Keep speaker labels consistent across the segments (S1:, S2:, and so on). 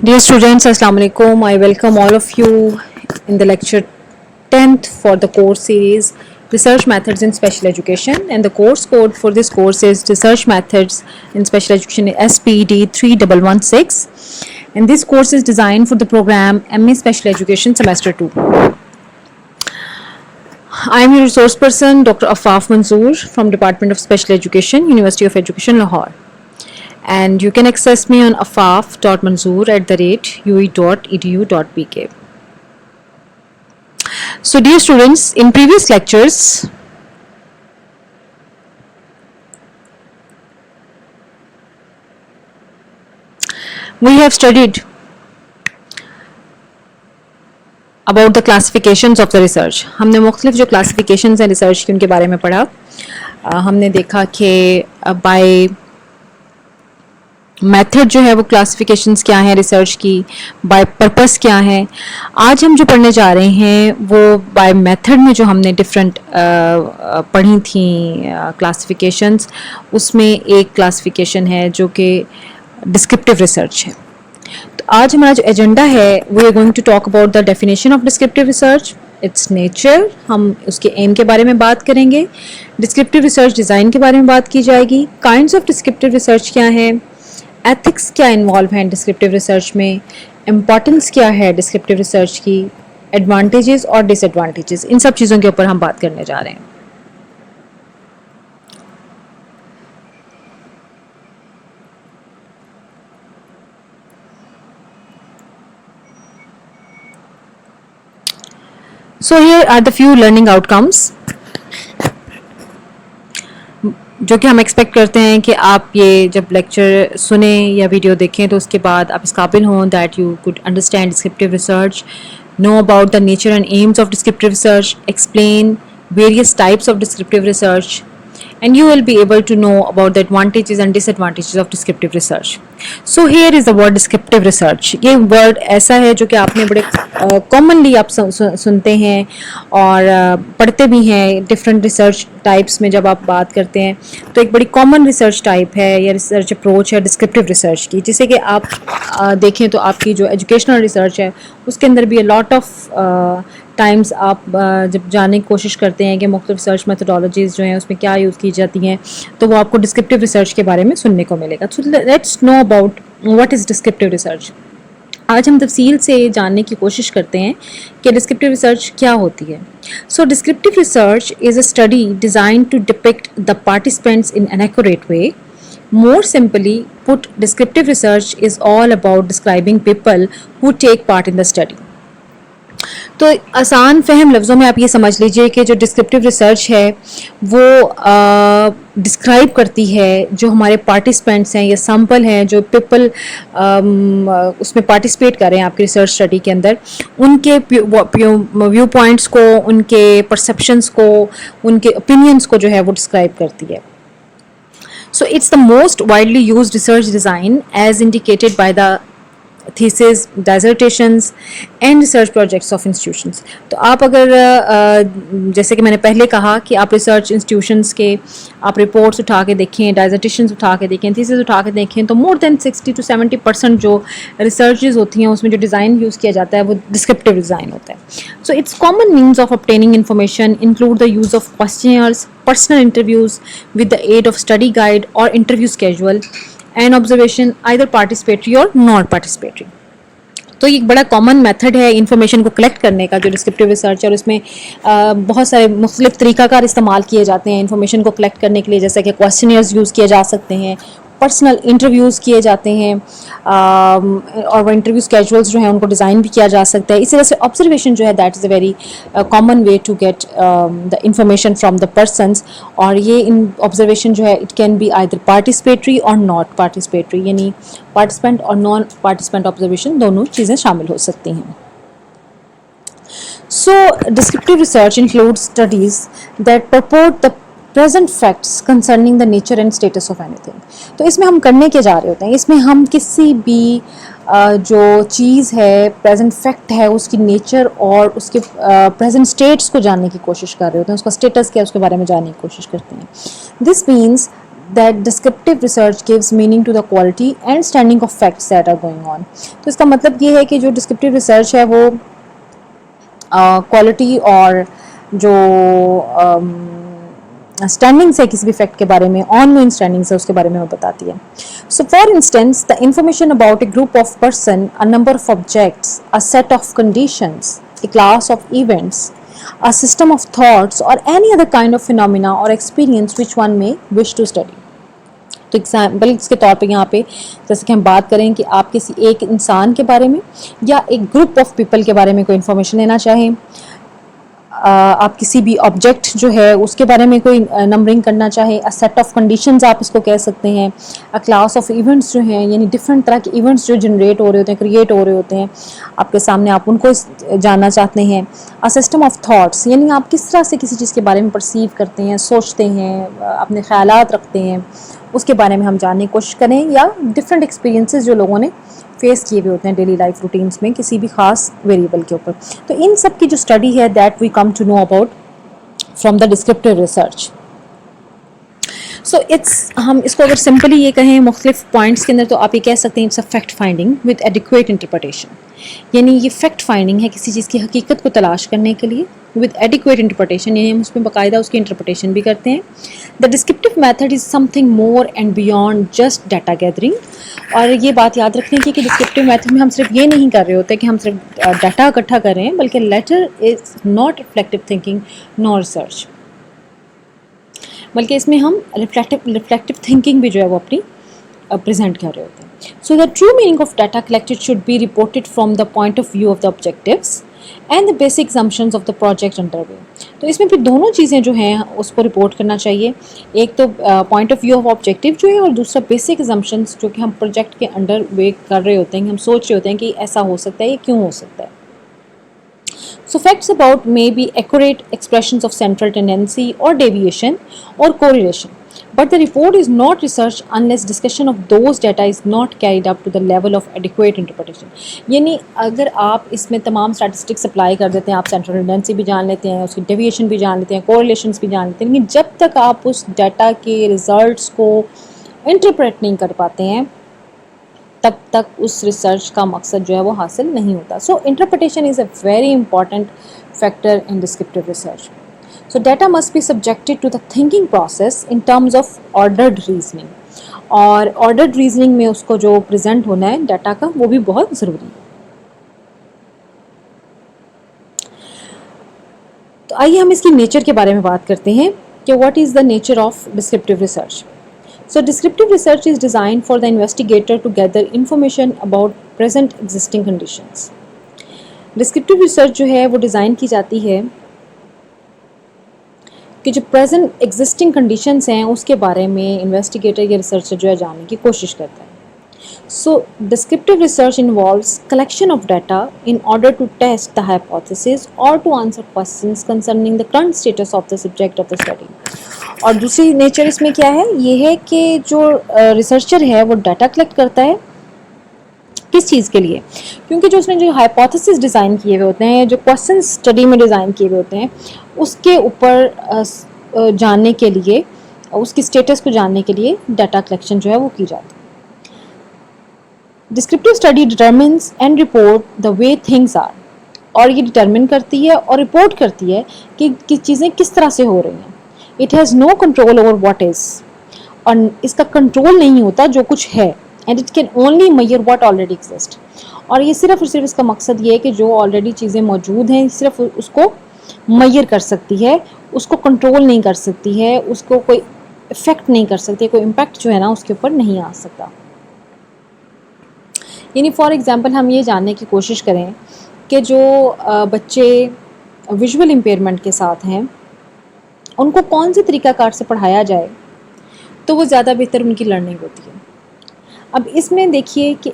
S1: Dear students, Assalamu alaikum. I welcome all of you in the lecture 10th for the course series Research Methods in Special Education, and the course code for this course is Research Methods in Special Education SPD 3116, and this course is designed for the program MA Special Education Semester 2. I am your resource person Dr. Afaf Manzoor from Department of Special Education, University of Education, Lahore. And you can access me on afaf.manzoor@ue.edu.pk. So dear students, in previous lectures we have studied about the classifications of the research. हमने मुख्तलिफ जो classifications हैं research की उनके बारे में पढ़ा. हमने देखा कि by मेथड जो है वो क्लासिफिकेशंस क्या हैं रिसर्च की, बाय पर्पस क्या है. आज हम जो पढ़ने जा रहे हैं वो बाय मेथड में जो हमने डिफरेंट पढ़ी थी क्लासिफिकेशंस, उसमें एक क्लासिफिकेशन है जो कि डिस्क्रिप्टिव रिसर्च है. तो आज हमारा जो एजेंडा है we are going to talk about the definition of descriptive research, its nature, हम उसके एम के बारे में बात करेंगे. डिस्क्रिप्टिव रिसर्च डिज़ाइन के बारे में बात की जाएगी. काइंड्स ऑफ डिस्क्रिप्टिव रिसर्च क्या है, एथिक्स क्या इन्वॉल्व हैं डिस्क्रिप्टिव रिसर्च में, इम्पॉर्टेंस क्या है डिस्क्रिप्टिव रिसर्च की, एडवांटेजेस और डिसएडवांटेजेस, इन सब चीज़ों के ऊपर हम बात करने जा रहे हैं. So here are the few learning outcomes जो कि हम एक्सपेक्ट करते हैं कि आप ये जब लेक्चर सुने या वीडियो देखें तो उसके बाद आप इस काबिल हों that you could understand descriptive research, know about the nature and aims of descriptive research, explain various types of descriptive research, and you will be able to know about the advantages and disadvantages of descriptive research. So here is the word descriptive research. ये word ऐसा है जो कि आपने बड़े commonly आप सुनते हैं और पढ़ते भी हैं different research types में. जब आप बात करते हैं तो एक बड़ी common research type है या research approach है descriptive research की, जिसे कि आप देखें तो आपकी जो educational research है उसके अंदर भी a lot of टाइम्स आप जब जानने की कोशिश करते हैं कि मुख्तलिफ रिसर्च मेथोडोलॉजीज़ जो हैं उसमें क्या यूज़ की जाती हैं तो वो आपको डिस्क्रिप्टिव रिसर्च के बारे में सुनने को मिलेगा. So let's know about what is descriptive research. आज हम तफसील से जानने की कोशिश करते हैं कि डिस्क्रिप्टिव रिसर्च क्या होती है. So descriptive research is a study design to depict the participants in an accurate way. More simply put, descriptive research is all about describing people who take part in the study. तो आसान फहम लफ्ज़ों में आप ये समझ लीजिए कि जो डिस्क्रिप्टिव रिसर्च है वो डिस्क्राइब करती है जो हमारे पार्टिसिपेंट्स हैं या सैम्पल हैं जो पीपल उसमें पार्टिसिपेट कर रहे हैं आपकी रिसर्च स्टडी के अंदर, उनके व्यू पॉइंट्स को, उनके परसेप्शंस को, उनके ओपिनियंस को जो है वो डिस्क्राइब करती है. So it's the most widely used research design as indicated by the thesis, dissertations and research projects of institutions. तो आप अगर जैसे कि मैंने पहले कहा कि आप रिसर्च इंस्टीट्यूशंस के आप रिपोर्ट्स उठा के देखें, डिसर्टेशंस उठा के देखें, थीसिस उठा के देखें तो मोर देन 60 to 70% जो रिसर्चेज होती हैं उसमें जो डिज़ाइन यूज़ किया जाता है वो डिस्क्रिप्टिव डिज़ाइन होता है. So it's common means of obtaining information include the use of questioners, personal interviews with the aid of study guide or interview schedule, and observation either participatory or non participatory. तो ये एक बड़ा common method है information को collect करने का जो descriptive research है, और उसमें बहुत सारे मुख्तलिफ तरीक़ाकार इस्तेमाल किए जाते हैं इंफॉर्मेशन को कलेक्ट करने के लिए, जैसे कि क्वेश्चनर्स यूज़ किए जा सकते हैं, पर्सनल इंटरव्यूज़ किए जाते हैं और वो इंटरव्यू स्केड्यूल्स जो हैं उनको डिज़ाइन भी किया जा सकता है. इसी तरह से ऑब्जर्वेशन जो है that is a very common way to get the information from the persons. और ये इन ऑब्जर्वेशन जो है it can be either participatory और नॉट पार्टिसिपेटरी, यानी पार्टिसिपेंट और नॉन पार्टिसिपेंट ऑब्जर्वेशन दोनों चीज़ें शामिल हो सकती हैं. So descriptive research includes studies that purport the present facts concerning the nature and status of anything. तो इसमें हम करने के जा रहे होते हैं, इसमें हम किसी भी जो चीज़ है, प्रेजेंट फैक्ट है, उसकी नेचर और उसके प्रेजेंट स्टेट्स को जानने की कोशिश कर रहे होते हैं, उसका स्टेटस क्या है उसके बारे में जानने की कोशिश करते हैं. This means that descriptive research gives meaning to the quality and standing of facts that are going on. तो इसका मतलब ये है कि जो descriptive research है वो क्वालिटी और जो स्टैंडिंग्स है किसी भी फैक्ट के बारे में, ऑन गोइंग स्टैंडिंग्स है उसके बारे में वो बताती है. So for instance the information about A group of person, a number of objects, a set of conditions, a class of events, a system of thoughts or any other kind of phenomena or experience which one may wish to study. तो example इसके तौर पे यहाँ पे जैसे कि हम बात करें कि आप किसी एक इंसान के बारे में या एक ग्रुप ऑफ पीपल के बारे में कोई इन्फॉर्मेशन लेना चाहें, आप किसी भी ऑब्जेक्ट जो है उसके बारे में कोई नंबरिंग करना चाहे, अ सेट ऑफ कंडीशंस आप इसको कह सकते हैं, अ क्लास ऑफ इवेंट्स जो हैं यानी डिफरेंट तरह के इवेंट्स जो जनरेट हो रहे होते हैं, क्रिएट हो रहे होते हैं आपके सामने, आप उनको जानना चाहते हैं. अ सिस्टम ऑफ थॉट्स यानी आप किस तरह से किसी चीज़ के बारे में परसीव करते हैं, सोचते हैं, अपने ख़यालात रखते हैं, उसके बारे में हम जानने की कोशिश करें, या डिफरेंट एक्सपीरियंसेस जो लोगों ने फेस किए हुए होते हैं डेली लाइफ रूटीन्स में किसी भी खास वेरिएबल के ऊपर. तो इन सब की जो स्टडी है that we come to know about from the descriptive research. So हम इसको अगर सिंपली ये कहें मुख्तलिफ पॉइंट्स के अंदर तो आप ये कह सकते हैं it's a fact finding with adequate interpretation. यानी ये फैक्ट फाइंडिंग है किसी चीज़ की हकीकत को तलाश करने के लिए विद एडिक्वेट इंटरप्रिटेशन, यानी हम उसमें बाकायदा उसकी इंटरप्रिटेशन भी करते हैं. The descriptive method is something more and beyond just data gathering. और ये बात याद रखने की कि डिस्क्रिप्टिव मेथड में हम सिर्फ ये नहीं कर रहे होते कि हम सिर्फ डाटा इकट्ठा कर रहे हैं, बल्कि latter is not reflective thinking nor research, बल्कि इसमें हम रिफ्लेक्टिव थिंकिंग भी जो है वो अपनी प्रेजेंट कर रहे होते हैं. So the true meaning of data collected should be reported from the point of view of the objectives and the basic assumptions of the project underway. तो इसमें फिर दोनों चीज़ें जो हैं उसको रिपोर्ट करना चाहिए. एक तो point of view of objective जो है, और दूसरा बेसिक assumptions जो कि हम प्रोजेक्ट के अंडर वे कर रहे होते हैं, हम सोच रहे होते हैं कि ऐसा हो सकता है, ये क्यों हो सकता है. So facts about may be accurate expressions of central tendency or deviation or correlation, but the report is not research unless discussion of those data is not carried up to the level of adequate interpretation. यानी अगर आप इसमें तमाम statistics apply कर देते हैं, आप central tendency भी जान लेते हैं, उसकी deviation भी जान लेते हैं, correlations भी जान लेते हैं, लेकिन जब तक आप उस data के results को interpret नहीं कर पाते हैं तब तक उस रिसर्च का मकसद जो है वो हासिल नहीं होता. So interpretation is a very important factor in descriptive research. So data must be subjected to the thinking process in terms of ordered reasoning, और ऑर्डर्ड रीजनिंग में उसको जो प्रेजेंट होना है डाटा का वो भी बहुत ज़रूरी है. तो आइए हम इसकी नेचर के बारे में बात करते हैं कि what is the nature of descriptive research. So descriptive research is designed for the investigator to gather information about present existing conditions. Descriptive research जो है वो डिज़ाइन की जाती है कि जो present existing conditions हैं उसके बारे में investigator या researcher जो है जानने की कोशिश करता है. So descriptive research involves collection of data in order to test the hypothesis or to answer questions concerning the current status of the subject of the study. और दूसरी नेचर इसमें क्या है, ये है कि जो रिसर्चर है वो डाटा कलेक्ट करता है किस चीज़ के लिए, क्योंकि जो उसने जो हाइपोथेसिस डिज़ाइन किए हुए होते हैं, जो क्वेश्चन स्टडी में डिज़ाइन किए हुए होते हैं, उसके ऊपर जानने के लिए, उसकी स्टेटस को जानने के लिए डाटा कलेक्शन जो है वो की जाती है. Descriptive study determines and report the way things are, और ये डिटरमिन करती है और रिपोर्ट करती है कि चीज़ें किस तरह से हो रही हैं. It has no control over what is, और इसका कंट्रोल नहीं होता जो कुछ है. And it can only measure what already exist, और ये सिर्फ और सिर्फ इसका मकसद ये है कि जो ऑलरेडी चीज़ें मौजूद हैं सिर्फ उसको मेजर कर सकती है, उसको कंट्रोल नहीं कर सकती है, उसको कोई इफ़ेक्ट नहीं कर सकती, कोई इम्पैक्ट जो है ना उसके ऊपर नहीं आ सकता. यानी फॉर एग्ज़ाम्पल हम ये जानने की कोशिश करें कि जो बच्चे विजुअल इम्पेयरमेंट के साथ हैं उनको कौन से तरीक़ाकार से पढ़ाया जाए तो वो ज़्यादा बेहतर उनकी लर्निंग होती है. अब इसमें देखिए कि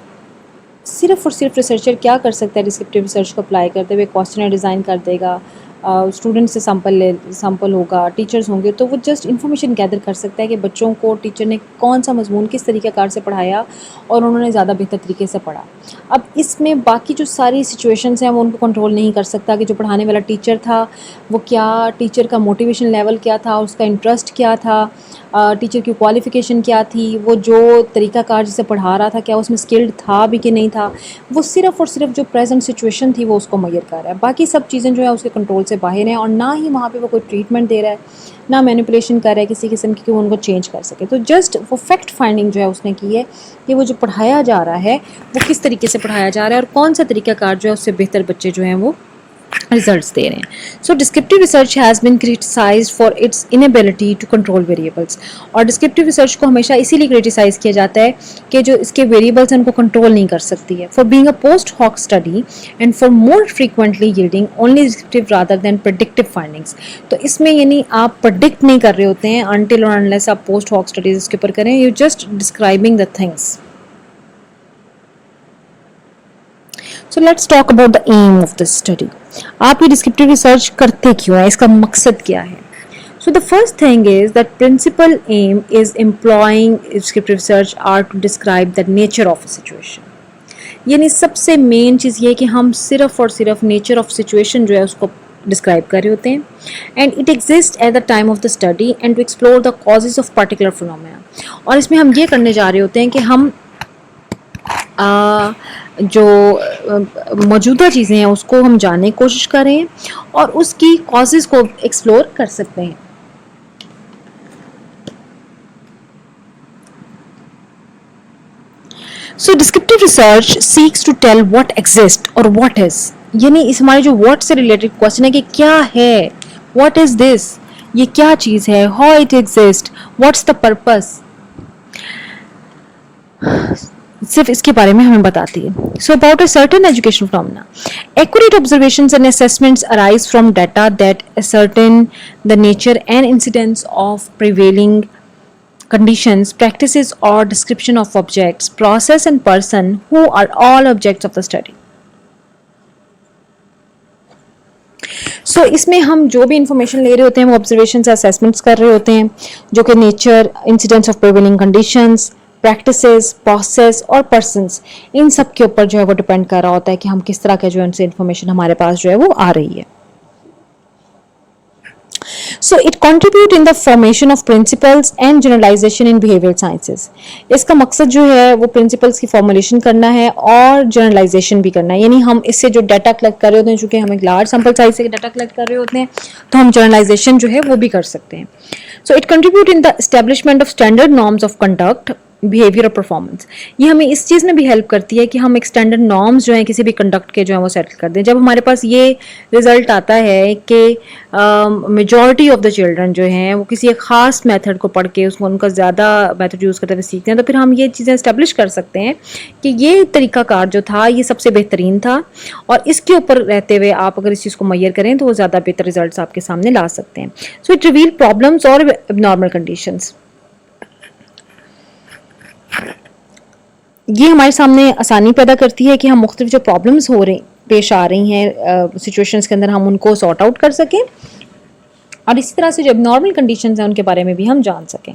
S1: सिर्फ़ और सिर्फ रिसर्चर क्या कर सकता है, डिस्क्रिप्टिव रिसर्च को अप्लाई करते हुए क्वेश्चनर डिज़ाइन कर देगा, स्टूडेंट से सैम्पल होगा, टीचर्स होंगे, तो वो जस्ट इन्फॉर्मेशन गैदर कर सकता है कि बच्चों को टीचर ने कौन सा मजमून किस तरीक़ाकार से पढ़ाया और उन्होंने ज़्यादा बेहतर तरीके से पढ़ा। अब इसमें बाकी जो सारी सिचुएशंस हैं वो उनको कंट्रोल नहीं कर सकता कि जो पढ़ाने वाला टीचर था वो क्या, टीचर का मोटिवेशन लेवल क्या था, उसका इंटरेस्ट क्या था, टीचर की क्वालिफ़िकेशन क्या थी, वो जो तरीक़ाकार जिसे पढ़ा रहा था क्या उसमें स्किल्ड था भी कि नहीं था। वो सिर्फ़ और सिर्फ जो प्रेजेंट सिचुएशन थी वो उसको मैयर कर रहा है, बाकी सब चीज़ें जो है उसके कंट्रोल से बाहर हैं, और ना ही वहाँ पे वो कोई ट्रीटमेंट दे रहा है, ना मैनिपुलेशन कर रहा है किसी किस्म की कि वो उनको चेंज कर सके। तो जस्ट वो फैक्ट फाइंडिंग जो है उसने की है कि वो जो पढ़ाया जा रहा है वो किस तरीके से पढ़ाया जा रहा है और कौन सा तरीक़ाकार जो है उससे बेहतर बच्चे जो हैं वो रिजल्ट्स दे रहे हैं। So descriptive research has been criticised for its inability to control variables, और डिस्क्रिप्टिव रिसर्च को हमेशा इसीलिए क्रिटिसाइज़ किया जाता है कि जो इसके वेरिएबल्स हैं उनको कंट्रोल नहीं कर सकती है। For being a post hoc study and for more frequently yielding only descriptive rather than predictive findings. तो इसमें यानी आप प्रेडिक्ट नहीं कर रहे होते हैं अनटिल और अनलेस आप पोस्ट हॉक स्टडीज़ इसके ऊपर करें, you just describing the things. So let's talk about the aim of this study. आप ये डिस्क्रिप्टिव रिसर्च करते क्यों हैं, इसका मकसद क्या है? So the first thing is that principal aim is employing descriptive research are to describe the nature of a situation. यानी सबसे मेन चीज़ ये है कि हम सिर्फ और सिर्फ नेचर ऑफ सिचुएशन जो है उसको डिस्क्राइब कर रहे होते हैं, and it exist at the time of the study and to explore the causes of particular phenomena. और इसमें हम ये करने जा रहे होते हैं कि हम जो मौजूदा चीज़ें हैं उसको हम जानने की कोशिश करें और उसकी कॉजेज़ को एक्सप्लोर कर सकते हैं। So descriptive research seeks to tell what exist और व्हाट इज, यानी इस हमारे जो व्हाट से रिलेटेड क्वेश्चन है कि क्या है, व्हाट इज दिस, ये क्या चीज़ है, how it exist, what's the purpose, सिर्फ इसके बारे में हमें बताती है। So about a certain education phenomena, accurate observations and assessments arise from data that ascertain the nature and incidence of prevailing conditions, practices or description of objects, process and person who are all objects of the study. सो इसमें हम जो भी information ले रहे होते हैं वो observation से असेसमेंट्स कर रहे होते हैं जो कि nature, incidents of prevailing conditions, practices, process और पर्सन्स, इन सब के ऊपर जो है वो डिपेंड कर रहा होता है कि हम किस तरह का जो है उनसे इंफॉर्मेशन हमारे पास जो है वो आ रही है। So it contribute in the formation of principles and generalization in behavioral sciences. इसका मकसद जो है वो प्रिंसिपल्स की फॉर्मुलेशन करना है और जनरलाइजेशन भी करना है, यानी हम इससे जो डाटा कलेक्ट कर रहे होते हैं, चूँकि हम एक लार्ज सैम्पल साइज से डाटा कलेक्ट कर रहे होते हैं तो हम जनरलाइजेशन जो है वो भी कर सकते हैं। So it contribute in the establishment of standard norms of conduct, behaviour और परफॉर्मेंस। ये हमें इस चीज़ में भी हेल्प करती है कि हम एक स्टैंडर्ड नॉर्म्स जो हैं किसी भी कंडक्ट के जो है वो सेटल कर दें। जब हमारे पास ये रिजल्ट आता है कि मेजॉरिटी ऑफ द चिल्ड्रन जो हैं वो किसी एक ख़ास मेथड को पढ़ के उसको उनका ज़्यादा मेथड यूज़ करते हुए सीखते हैं, तो फिर हम ये चीज़ें इस्टेब्लिश कर सकते हैं कि ये तरीक़ाकार जो था ये सबसे बेहतरीन था, और इसके ऊपर रहते हुए आप अगर इस चीज़ को मैयर करें तो वो ज़्यादा बेहतर रिजल्ट आपके सामने ला सकते हैं। सो इट रिवील प्रॉब्लम्स और एबनॉर्मल कंडीशंस। ये हमारे सामने आसानी पैदा करती है कि हम मुख्तलिफ जो प्रॉब्लम्स हो रही पेश आ रही हैं सिचुएशंस के अंदर हम उनको सॉर्ट आउट कर सकें, और इसी तरह से जो नॉर्मल कंडीशंस हैं उनके बारे में भी हम जान सकें।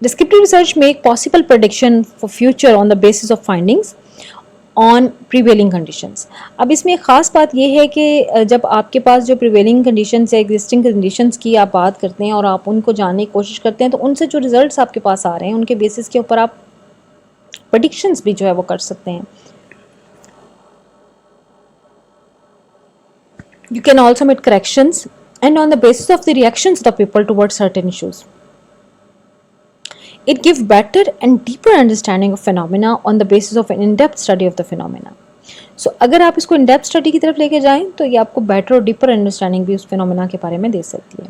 S1: Descriptive research make possible prediction for future on the basis of findings on prevailing conditions. अब इसमें एक ख़ास बात यह है कि जब आपके पास जो प्रीवेलिंग कंडीशंस है, एग्जिस्टिंग कंडीशंस की आप बात करते हैं और आप उनको जानने की कोशिश करते हैं, तो उनसे जो रिजल्ट्स आपके पास आ रहे हैं उनके बेसिस के ऊपर आप प्रेडिक्शंस भी जो है वो कर सकते हैं। You can also make corrections and on the basis of the reactions of the people towards certain issues. It gives better and deeper understanding of phenomena on the basis of an in-depth study of the phenomena. So अगर आप इसको in-depth study की तरफ लेके जाएं तो ये आपको better और deeper understanding भी उस phenomena के बारे में दे सकती है।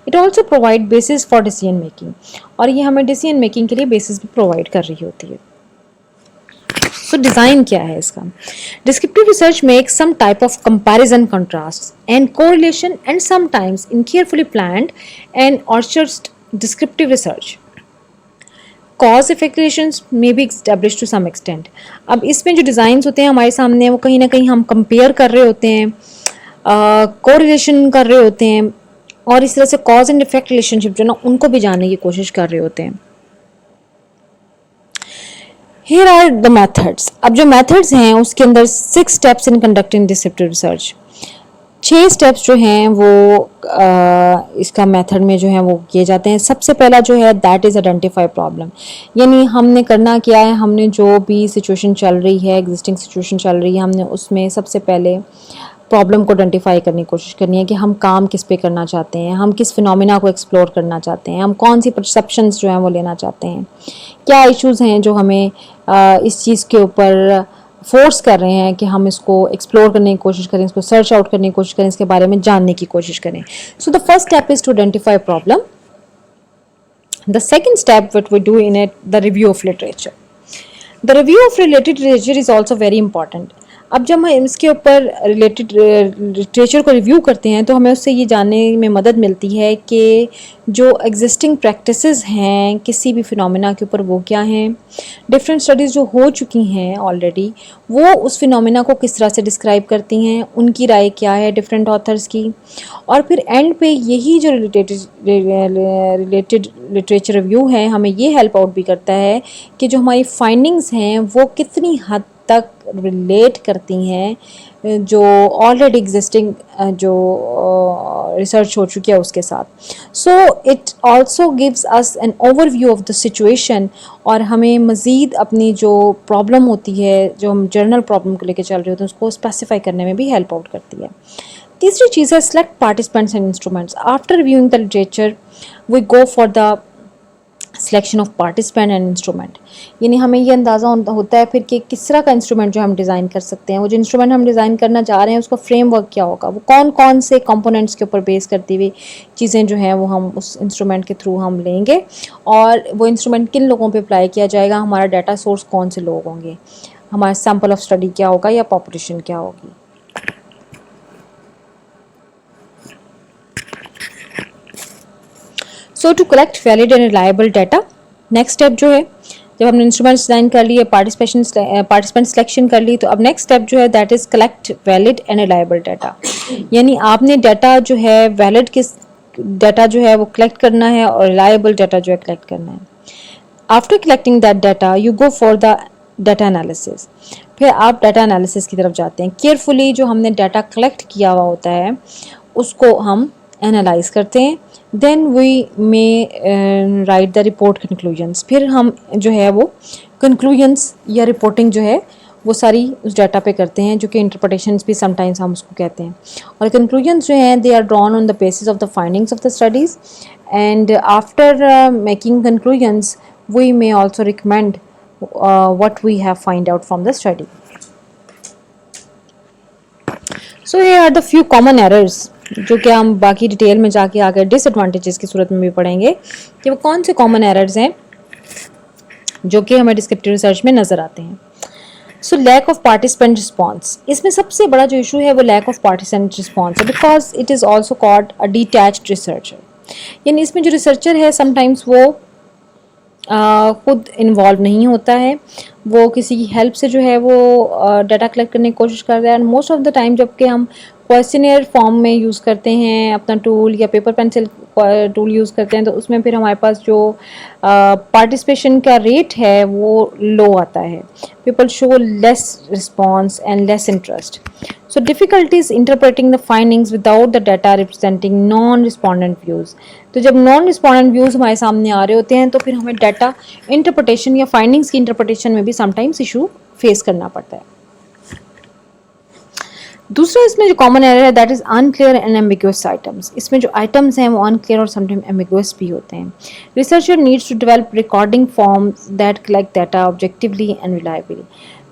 S1: It also provide basis for decision making, और ये हमें decision making के लिए basis भी provide कर रही होती है। So डिज़ाइन क्या है इसका? Descriptive research makes some type of comparison, contrasts and correlation, and sometimes in carefully planned and orchestrated descriptive research. Cause effect relations may be established to some extent. अब इसमें जो डिज़ाइंस होते हैं हमारे सामने वो कहीं ना कहीं हम कंपेयर कर रहे होते हैं कोरिलेशन कर रहे होते हैं और इस तरह से कॉज एंड इफेक्ट रिलेशनशिप जो ना उनको भी जानने की कोशिश कर रहे होते हैं. Here are the methods. अब जो methods हैं उसके अंदर 6 steps in conducting descriptive research. 6 steps जो हैं वो इसका मेथड में जो है वो किए जाते हैं. सबसे पहला जो है दैट इज़ आइडेंटिफाई प्रॉब्लम, यानी हमने करना क्या है, हमने जो भी सिचुएशन चल रही है, एग्जिस्टिंग सिचुएशन चल रही है, हमने उसमें सबसे पहले प्रॉब्लम को आइडेंटिफाई करने की कोशिश करनी है कि हम काम किस पे करना चाहते हैं, हम किस फिनोमिना को एक्सप्लोर करना चाहते हैं, हम कौन सी परसेप्शंस जो हैं वो लेना चाहते हैं, क्या इश्यूज़ हैं जो हमें इस चीज़ के ऊपर फोर्स कर रहे हैं कि हम इसको एक्सप्लोर करने की कोशिश करें, इसको सर्च आउट करने की कोशिश करें, इसके बारे में जानने की कोशिश करें. So the first step is to identify problem. The second step what we do in it, the review of literature. The review of related literature is also very important. अब जब हम इसके ऊपर रिलेटेड लिटरेचर को review करते हैं तो हमें उससे ये जानने में मदद मिलती है कि जो एग्जिस्टिंग प्रैक्टिसेस हैं किसी भी फिनोमिना के ऊपर वो क्या हैं, डिफरेंट स्टडीज़ जो हो चुकी हैं ऑलरेडी वो उस फिनोमिना को किस तरह से डिस्क्राइब करती हैं, उनकी राय क्या है डिफरेंट ऑथर्स की, और फिर एंड पे यही जो रिलेटेड लिटरेचर रिव्यू है हमें ये हेल्प आउट भी करता है कि जो हमारी फाइंडिंग्स हैं वो कितनी हद तक रिलेट करती हैं जो ऑलरेडी एग्जिस्टिंग जो रिसर्च हो चुकी है उसके साथ. So it also gives us an overview of the situation और हमें मज़ीद अपनी जो प्रॉब्लम होती है, जो हम जर्नल प्रॉब्लम को लेकर चल रहे होते हैं उसको स्पेसिफाई करने में भी हेल्प आउट करती है. तीसरी चीज़ है select participants and instruments. After reviewing the literature we go for the selection of participant and instrument, यानी हमें ये अंदाज़ा होता है फिर कि किस तरह का इंस्ट्रूमेंट जो हम डिज़ाइन कर सकते हैं, वो जो इंस्ट्रूमेंट हम डिज़ाइन करना चाह रहे हैं उसका फ्रेमवर्क क्या होगा, वो कौन कौन से कंपोनेंट्स के ऊपर बेस करती हुई चीज़ें जो हैं वो हम उस इंस्ट्रूमेंट के थ्रू हम लेंगे, और वो इंस्ट्रूमेंट किन लोगों पे अप्लाई किया जाएगा, हमारा डाटा सोर्स कौन से लोग होंगे, हमारा सैम्पल ऑफ स्टडी क्या होगा या पॉपुलेशन क्या होगी. So to collect valid and reliable data, next step जो है जब हमने इंस्ट्रूमेंट डिज़ाइन कर लिए, पार्टिसिपेंट सिलेक्शन कर ली, तो अब नेक्स्ट स्टेप जो है that is collect valid and reliable data. यानी आपने डाटा जो है वैलिड किस डाटा जो है वो कलेक्ट करना है और रिलायबल डाटा जो है कलेक्ट करना है. After collecting that data you go for the data analysis. फिर आप डाटा एनालिसिस की तरफ जाते हैं. केयरफुली जो हमने डाटा कलेक्ट किया हुआ होता है उसको हम एनालाइज करते हैं. Then we may write the report conclusions. फिर हम जो है वो कंक्लूजन्स या रिपोर्टिंग जो है वो सारी उस डाटा पे करते हैं, जो कि इंटरप्रिटेशंस भी समटाइम्स हम उसको कहते हैं. और कंक्लूजन्स जो हैं they are drawn on the basis of the findings of the studies, and after making conclusions we may also recommend what we have find out from the study. So here are the few common errors जो कि हम बाकी detail में जाके आगे disadvantages की सूरत में भी पढ़ेंगे कि वो कौन से कॉमन एरर्स हैं जो कि हमें डिस्क्रिप्टिव रिसर्च में नज़र आते हैं. So lack of participant response, इसमें सबसे बड़ा जो इशू है वो लैक ऑफ पार्टिसिपेंट रिस्पॉन्स है, because it is also called a detached researcher. यानी इसमें जो रिसर्चर है समटाइम्स वो खुद इन्वॉल्व नहीं होता है, वो किसी की हेल्प से जो है वो डाटा कलेक्ट करने की कोशिश कर रहा है. And most of the time जबकि हम क्वेश्चनियर फॉर्म में यूज़ करते हैं अपना टूल या पेपर पेंसिल टूल यूज़ करते हैं, तो उसमें फिर हमारे पास जो पार्टिसिपेशन का रेट है वो लो आता है. People show less response and less interest. So difficulties interpreting the findings without the data representing non respondent views. तो जब नॉन रिस्पॉन्डेंट व्यूज़ हमारे सामने आ रहे होते हैं तो फिर हमें डाटा इंटरप्रिटेशन या फाइंडिंग्स की इंटरप्रिटेशन में भी समटाइम्स इशू फेस करना पड़ता है. दूसरा इसमें जो कॉमन एरर है that is unclear and ambiguous items. इसमें जो आइटम्स हैं वो अनक्लियर और समटाइम एम्बिगुअस भी होते हैं. Researcher needs to develop recording forms that collect data objectively and reliably.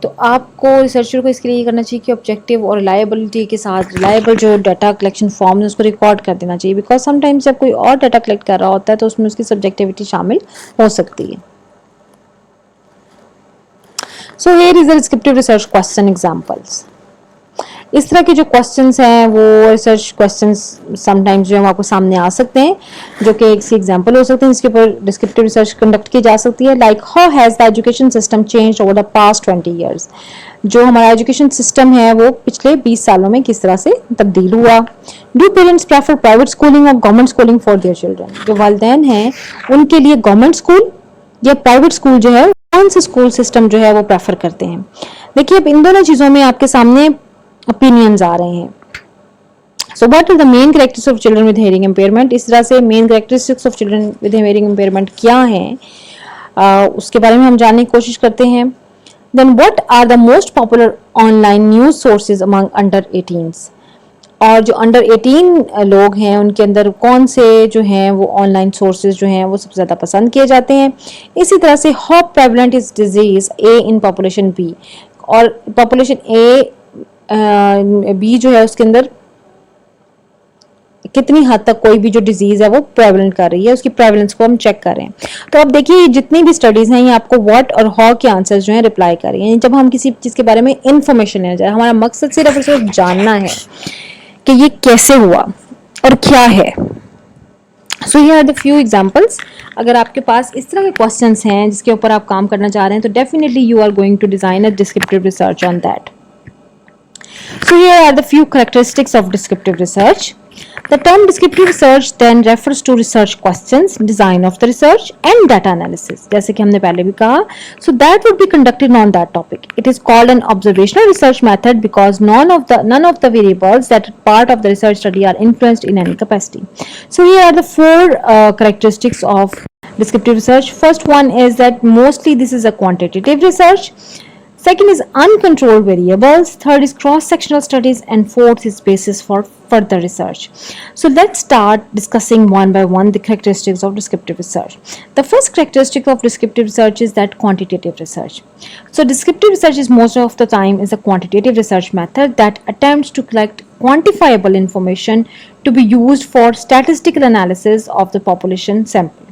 S1: तो आपको रिसर्चर को इसके लिए ये करना चाहिए कि ऑब्जेक्टिव और रिलायबिलिटी के साथ रिलायबल जो डाटा कलेक्शन फॉर्म है उसको रिकॉर्ड कर देना चाहिए, बिकॉज समटाइम्स जब कोई और डाटा कलेक्ट कर रहा होता है तो उसमें उसकी सब्जेक्टिविटी शामिल हो सकती है. So here is the descriptive research question examples. इस तरह के जो क्वेश्चंस हैं वो रिसर्च क्वेश्चंस समटाइम्स जो है वो आपको सामने आ सकते हैं, जो कि एक एग्जांपल हो सकते हैं जिसके ऊपर डिस्क्रिप्टिव रिसर्च कंडक्ट की जा सकती है. Like how has the education system changed over the past 20 years. जो हमारा एजुकेशन सिस्टम है वो पिछले 20 सालों में किस तरह से तब्दील हुआ. Do parents prefer private schooling और government schooling for their children. जो वालिदैन हैं उनके लिए गवर्नमेंट स्कूल या प्राइवेट स्कूल जो है, कौन सा स्कूल सिस्टम जो है वो प्रेफर करते हैं. देखिए अब इन दोनों चीज़ों में आपके सामने ओपिनियंस आ रहे हैं. So what are the main characteristics of children with hearing impairment. इस तरह से main characteristics of children with hearing impairment क्या हैं, उसके बारे में हम जानने की कोशिश करते हैं. Then what are the most popular online news sources among under 18s. और जो अंडर 18 लोग हैं उनके अंदर कौन से जो हैं वो ऑनलाइन सोर्सेज जो हैं वो सबसे ज़्यादा पसंद किए जाते हैं. इसी तरह से how prevalent is disease A in population B. और पॉपुलेशन ए बी जो है उसके अंदर कितनी हद तक कोई भी जो डिजीज है वो प्रेवलेंट कर रही है, उसकी प्रेवलेंस को हम चेक कर रहे हैं. तो अब देखिए जितनी भी स्टडीज हैं ये आपको व्हाट और हाउ के आंसर्स जो हैं रिप्लाई कर रही हैं. जब हम किसी चीज़ के बारे में इंफॉर्मेशन लेना चाह रहे हैं, हमारा मकसद सिर्फ और सिर्फ जानना है कि ये कैसे हुआ और क्या है. So here are the few examples. अगर आपके पास इस तरह के क्वेश्चंस हैं जिसके ऊपर आप काम करना चाह रहे हैं तो definitely you are going to design a descriptive research on that. So here are the few characteristics of descriptive research. The term descriptive research then refers to research questions, design of the research and data analysis. जैसे कि हमने पहले भी कहा, so that would be conducted on that topic. It is called an observational research method because none of the variables that are part of the research study are influenced in any capacity. So here are the four characteristics of descriptive research. First one is that mostly this is a quantitative research. Second is uncontrolled variables. Third is cross-sectional studies, and fourth is basis for further research. So let's start discussing one by one the characteristics of descriptive research. The first characteristic of descriptive research is that quantitative research. So descriptive research is most of the time is a quantitative research method that attempts to collect quantifiable information to be used for statistical analysis of the population sample.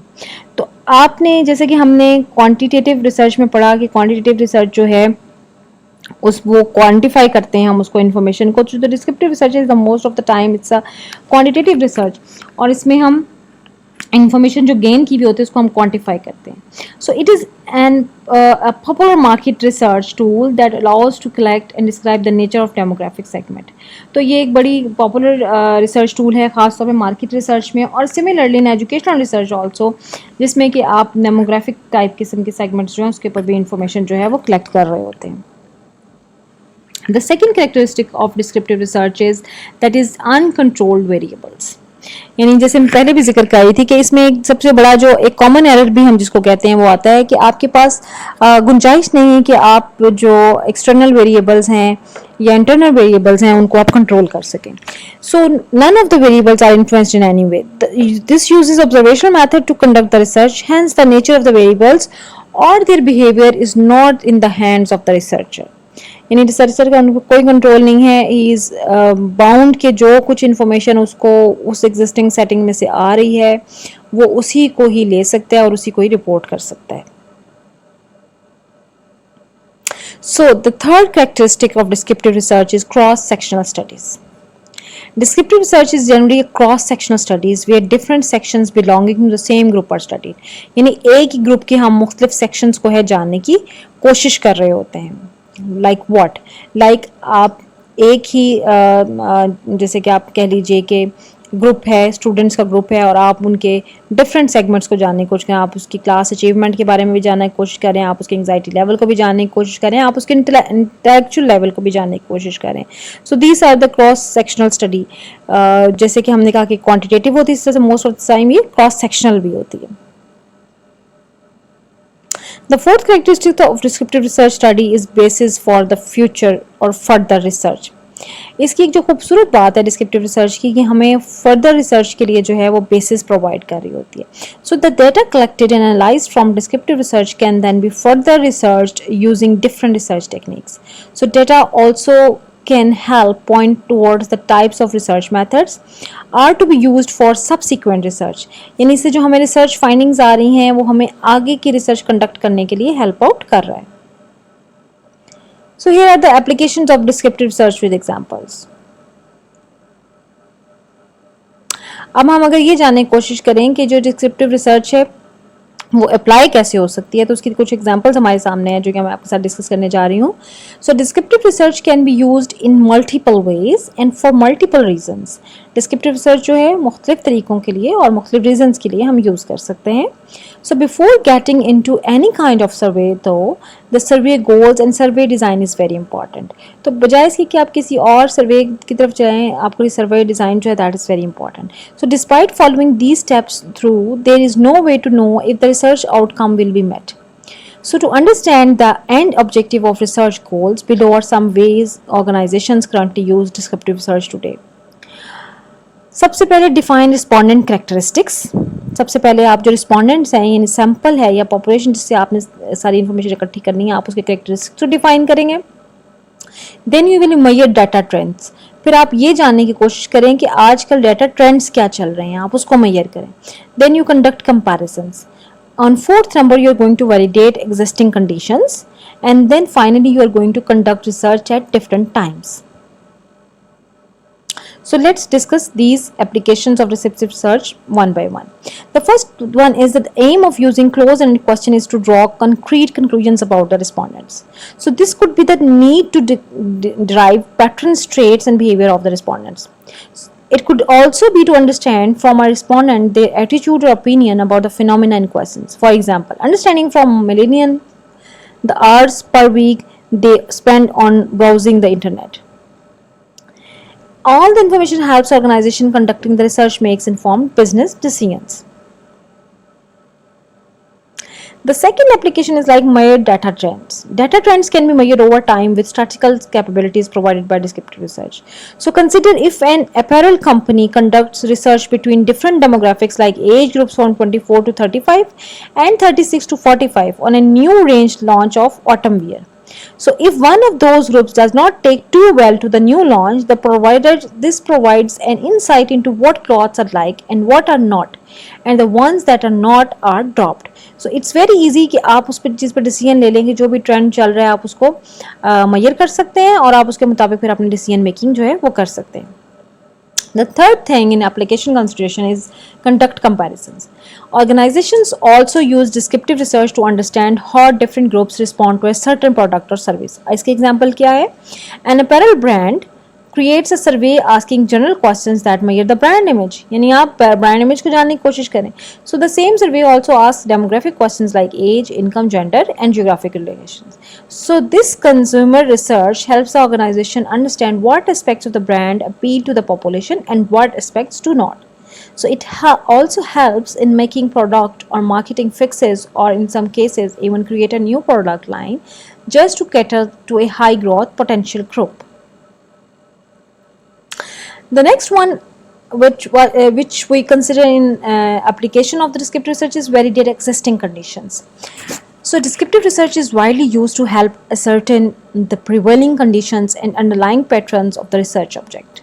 S1: तो आपने जैसे कि हमने quantitative research में पढ़ा कि quantitative research जो है उस वो क्वांटिफाई करते हैं हम उसको इन्फॉर्मेशन को. तो descriptive research is the most of the time it's a quantitative research और इसमें हम इन्फॉर्मेशन जो गेन की भी होती है उसको हम क्वांटिफाई करते हैं. So it is an popular market research tool that allows to collect and describe the nature of demographic segment. तो ये एक बड़ी पॉपुलर रिसर्च टूल है खासतौर पे मार्केट रिसर्च में और similarly in educational research also, जिसमें कि आप डेमोग्राफिक टाइप किस्म के सेगमेंट्स जो हैं उसके ऊपर भी इंफॉर्मेशन जो है वो कलेक्ट कर रहे होते हैं. The second characteristic of descriptive research is that is uncontrolled variables. यानी जैसे मैं पहले भी जिक्र कर रही थी कि इसमें एक सबसे बड़ा जो एक कॉमन एरर भी हम जिसको कहते हैं वो आता है कि आपके पास गुंजाइश नहीं है कि आप जो एक्सटर्नल वेरिएबल्स हैं या इंटरनल वेरिएबल्स हैं उनको आप कंट्रोल कर सकें. So none of the variables are influenced in any way. This uses observational method to conduct the research, hence the nature of the variables और their behaviour is not in the hands of the researcher. यानी researcher का उनको कोई control नहीं है. He is bound के जो कुछ इन्फॉर्मेशन उसको उस एग्जिस्टिंग सेटिंग में से आ रही है वो उसी को ही ले सकता है और उसी को ही रिपोर्ट कर सकता है. So the third characteristic of descriptive research is cross sectional studies. Descriptive research is generally a cross-sectional studies where different sections belonging to the same group are studied. यानी एक ही ग्रुप के हम मुख्तलिफ सेक्शंस को है जानने की कोशिश कर रहे होते हैं. लाइक व्हाट, लाइक आप एक ही जैसे कि आप कह लीजिए कि ग्रुप है, स्टूडेंट्स का ग्रुप है और आप उनके डिफरेंट सेगमेंट्स को जानने की कोशिश करें. आप उसकी क्लास अचीवमेंट के बारे में भी जानने की कोशिश करें, आप उसके एंग्जाइटी लेवल को भी जानने की कोशिश करें, आप उसके इंटेलेक्चुअल लेवल को भी जानने की कोशिश करें. So these are the cross sectional study. जैसे कि हमने कहा कि क्वान्टिटेटिव होती है, इस तरह से मोस्ट ऑफ द टाइम ये क्रॉस सेक्शनल भी होती है. The fourth characteristic of descriptive research study is basis for the future or further research. इसकी एक जो खूबसूरत बात है डिस्क्रिप्टिव रिसर्च की कि हमें फर्दर रिसर्च के लिए जो है वो बेसिस प्रोवाइड कर रही होती है. So the data collected and analysed from descriptive research can then be further researched using different research techniques. So data also can help point towards the types of research methods are to be used for subsequent research. यानी इससे जो हमें research findings आ रही हैं वो हमें आगे की रिसर्च कंडक्ट करने के लिए हेल्प आउट कर रहा है. So here are the applications of descriptive research with examples. अब हम अगर ये जानने की कोशिश करें कि जो डिस्क्रिप्टिव रिसर्च है वो अप्लाई कैसे हो सकती है, तो उसकी कुछ एग्जांपल्स हमारे सामने हैं जो कि मैं आपके साथ डिस्कस करने जा रही हूँ. So descriptive research can be used in multiple ways and for multiple reasons. Descriptive research जो है मुख्तलिफ तरीक़ों के लिए और मुख्तलिफ रीजंस के लिए हम यूज़ कर सकते हैं. So before getting into any kind of survey तो the survey goals and survey design is very important. तो बजाय इसके कि आप किसी और सर्वे की तरफ जाएँ, आपको सर्वे डिज़ाइन जो है that is very important. So despite following these steps through there is no way to know if the research outcome will be met. So to understand the end objective of research goals, below are some ways organizations currently use descriptive research today. सबसे पहले define respondent characteristics. सबसे पहले आप जो respondents हैं यानी sample है या पॉपुलेशन जिससे आपने सारी इन्फॉर्मेशन इकट्ठी करनी है, आप उसके कैरेक्टरिस्टिक्स को डिफाइन करेंगे. Then you will measure data trends. फिर आप ये जानने की कोशिश करें कि आजकल डाटा ट्रेंड्स क्या चल रहे हैं, आप उसको मेजर करें. Then you conduct comparisons. On fourth number, you are going to validate existing conditions, and then finally you are going to conduct research at different times. So let's discuss these applications of descriptive research one by one. The first one is that the aim of using closed-ended question is to draw concrete conclusions about the respondents. So this could be the need to derive patterns, traits, and behavior of the respondents. It could also be to understand from a respondent their attitude or opinion about the phenomena in questions. For example, understanding from millennial the hours per week they spend on browsing the internet. All the information helps organization conducting the research makes informed business decisions. The second application is like measured data trends. Data trends can be measured over time with statistical capabilities provided by descriptive research. So consider if an apparel company conducts research between different demographics like age groups from 24 to 35 and 36 to 45 on a new range launch of autumn wear. So if one of those groups does not take too well to the new launch, this provides an insight into what clothes are like and what are not, and the ones that are not are dropped. So it's very easy कि आप उस पर चीज़ पर decision ले लेंगे, जो भी trend चल रहा है आप उसको मेजर कर सकते हैं और आप उसके मुताबिक फिर अपनी डिसीजन मेकिंग जो है वो कर सकते हैं. The third thing in application consideration is conduct comparisons. Organizations also use descriptive research to understand how different groups respond to a certain product or service. इसके example क्या है? An apparel brand creates a survey asking general questions that measure the brand image. यानी आप brand image को जानने की कोशिश करें. So the same survey also asks demographic questions like age, income, gender, and geographical locations. So this consumer research helps the organization understand what aspects of the brand appeal to the population and what aspects do not. So it also helps in making product or marketing fixes, or in some cases even create a new product line just to cater to a high growth potential group. The next one which we consider in application of the descriptive research is validate existing conditions. So descriptive research is widely used to help ascertain the prevailing conditions and underlying patterns of the research object.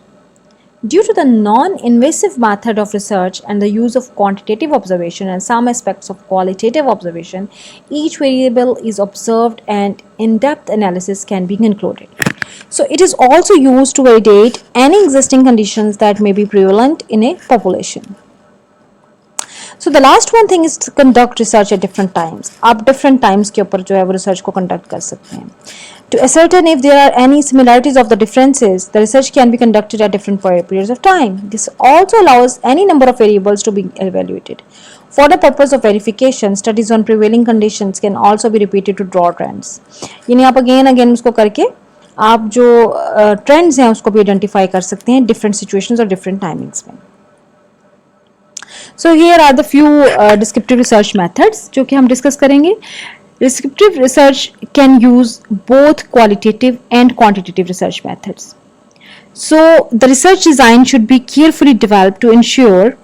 S1: Due to the non-invasive method of research and the use of quantitative observation and some aspects of qualitative observation, each variable is observed and in-depth analysis can be concluded. So it is also used to validate any existing conditions that may be prevalent in a population. So the last one thing is to conduct research at different times. आप different times के ऊपर जो है वो research को conduct कर सकते हैं. To ascertain if there are any similarities of the differences, the research can be conducted at different periods of time. This also allows any number of variables to be evaluated. For the purpose of verification, studies on prevailing conditions can also be repeated to draw trends. यानी आप again उसको करके आप जो trends हैं उसको भी identify कर सकते हैं डिफरेंट सिचुएशंस और डिफरेंट टाइमिंग्स में. So here are the few descriptive research methods जो कि हम डिस्कस करेंगे. Descriptive research can use both qualitative and quantitative research methods. So the research design should be carefully developed to ensure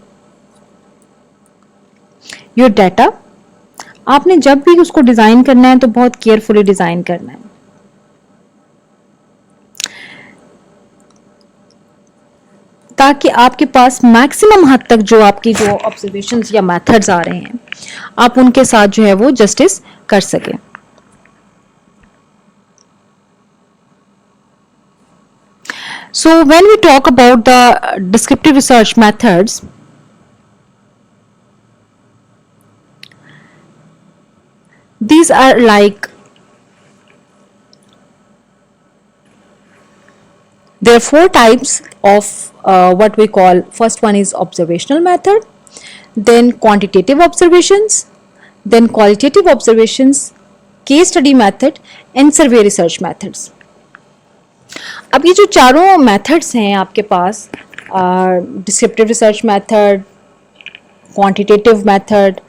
S1: your data. आपने जब भी उसको design करना है तो बहुत केयरफुली डिजाइन करना है ताकि आपके पास मैक्सिमम हद तक जो आपकी जो ऑब्जर्वेशंस या मेथड्स आ रहे हैं आप उनके साथ जो है वो जस्टिस कर सकें. So when we talk about the descriptive research methods, these are like, there are 4 types of what we call. First one is observational method, then quantitative observations, then qualitative observations, case study method and survey research methods. अब ये जो चारों methods हैं आपके पास, descriptive research method, quantitative method,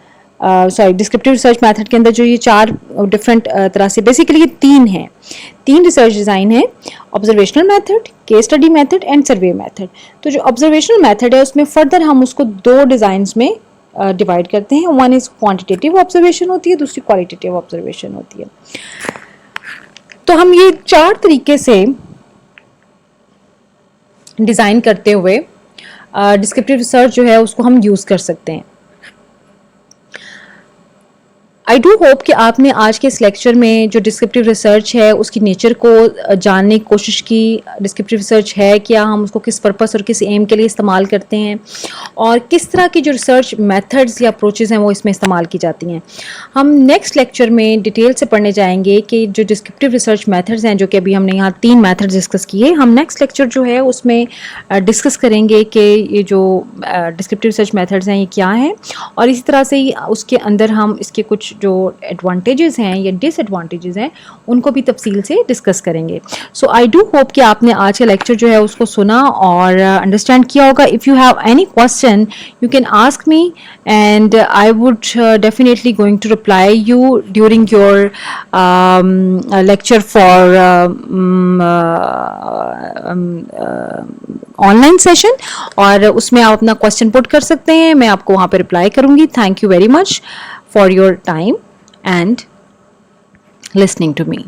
S1: descriptive research method के अंदर जो ये 4 डिफरेंट तरह से, बेसिकली ये 3 हैं, 3 रिसर्च डिज़ाइन है, observational method, case study method and survey method. तो जो ऑब्जर्वेशनल मेथड है उसमें फर्दर हम उसको 2 डिज़ाइंस में डिवाइड करते हैं. वन इज़ क्वांटिटेटिव ऑब्जर्वेशन होती है, दूसरी क्वालिटेटिव ऑब्जर्वेशन होती है. तो हम ये 4 तरीके से डिज़ाइन करते हुए डिस्क्रिप्टिव रिसर्च जो है उसको हम यूज़ कर सकते हैं. आई डू होप कि आपने आज के इस लेक्चर में जो डिस्क्रिप्टिव रिसर्च है उसकी नेचर को जानने की कोशिश की. डिस्क्रिप्टिव रिसर्च है क्या, हम उसको किस पर्पस और किस एम के लिए इस्तेमाल करते हैं, और किस तरह की जो रिसर्च मेथड्स या अप्रोचेज़ हैं वो इसमें इस्तेमाल की जाती हैं. हम नेक्स्ट लेक्चर में डिटेल से पढ़ने जाएंगे कि जो डिस्क्रिप्टिव रिसर्च मेथड्स हैं, जो कि अभी हमने यहाँ 3 मेथड्स डिस्कस किए, हम नेक्स्ट लेक्चर जो है उसमें डिस्कस करेंगे कि ये जो डिस्क्रिप्टिव रिसर्च मेथड्स हैं ये क्या हैं, और इसी तरह से ही उसके अंदर हम इसके कुछ जो एडवांटेजेस हैं या डिसएडवांटेजेस हैं उनको भी तफसील से डिस्कस करेंगे. सो आई डू होप कि आपने आज का लेक्चर जो है उसको सुना और अंडरस्टैंड किया होगा. If you have any question you can ask me and I would definitely going to reply you during your lecture for online session, और उसमें आप अपना क्वेश्चन पुट कर सकते हैं, मैं आपको वहाँ पर रिप्लाई करूँगी. Thank you very much for your time and listening to me.